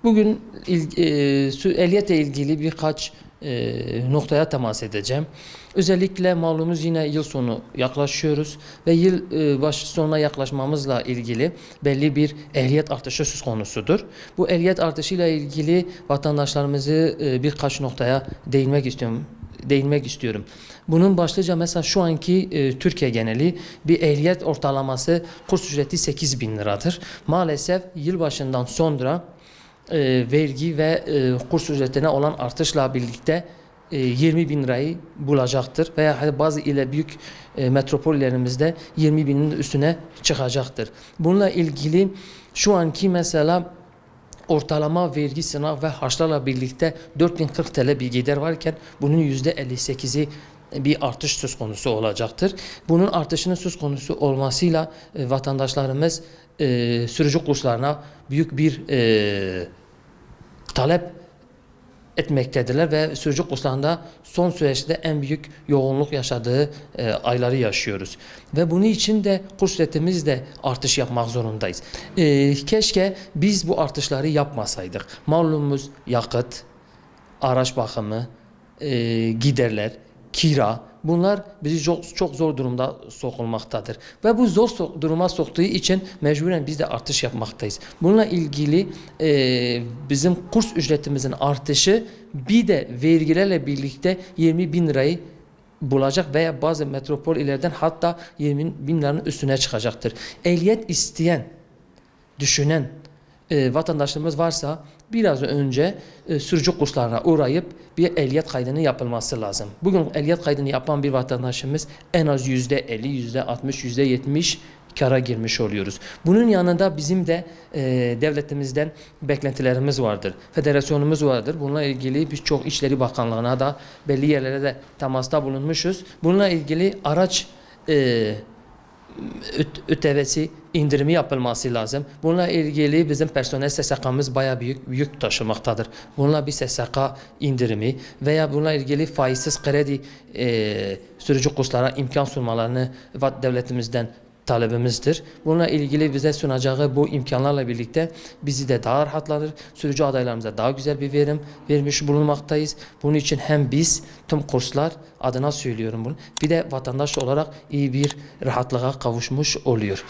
Bugün ehliyetle ilgili birkaç noktaya temas edeceğim. Özellikle malumunuz yine yıl sonu yaklaşıyoruz ve yıl başı sonuna yaklaşmamızla ilgili belli bir ehliyet artışı söz konusudur. Bu ehliyet artışıyla ilgili vatandaşlarımızı birkaç noktaya değinmek istiyorum. Bunun başlıca mesela şu anki Türkiye geneli bir ehliyet ortalaması kurs ücreti 8.000 liradır. Maalesef yılbaşından sonra vergi ve kurs ücretine olan artışla birlikte 20.000 lirayı bulacaktır veya bazı büyük metropollerimizde 20.000'in üstüne çıkacaktır. Bununla ilgili şu anki mesela ortalama vergi, sınav ve harçlarla birlikte 4.040 TL bir gider varken bunun %58'i bir artış söz konusu olacaktır. Bunun artışının söz konusu olmasıyla vatandaşlarımız sürücü kurslarına büyük bir talep etmektedirler ve sürücü kurslarında son süreçte en büyük yoğunluk yaşadığı ayları yaşıyoruz. Ve bunun için de kurs ücretimizde artış yapmak zorundayız. Keşke biz bu artışları yapmasaydık. Malumumuz yakıt, araç bakımı, giderler, kira, bunlar bizi çok zor durumda sokulmaktadır. Ve bu zor duruma soktuğu için mecburen biz de artış yapmaktayız. Bununla ilgili bizim kurs ücretimizin artışı bir de vergilerle birlikte 20.000 lirayı bulacak veya bazı metropol illerden hatta 20.000 liranın üstüne çıkacaktır. Ehliyet isteyen, düşünen vatandaşlarımız varsa biraz önce sürücü kurslarına uğrayıp bir ehliyet kaydının yapılması lazım. Bugün ehliyet kaydını yapan bir vatandaşımız en az %50, %60, %70 kara girmiş oluyoruz. Bunun yanında bizim de devletimizden beklentilerimiz vardır. Federasyonumuz vardır. Bununla ilgili birçok İçişleri Bakanlığı'na da belli yerlere de temasta bulunmuşuz. Bununla ilgili araç ÖTV'si indirimi yapılması lazım. Bununla ilgili bizim personel SSK'mız bayağı büyük yük taşımaktadır. Bununla bir SSK indirimi veya bununla ilgili faizsiz kredi sürücü kurslara imkan sunmalarını devletimizden talebimizdir. Bununla ilgili bize sunacağı bu imkanlarla birlikte bizi de daha rahatlanır. Sürücü adaylarımıza daha güzel bir verim vermiş bulunmaktayız. Bunun için hem biz tüm kurslar adına söylüyorum bunu. Bir de vatandaş olarak iyi bir rahatlığa kavuşmuş oluyor.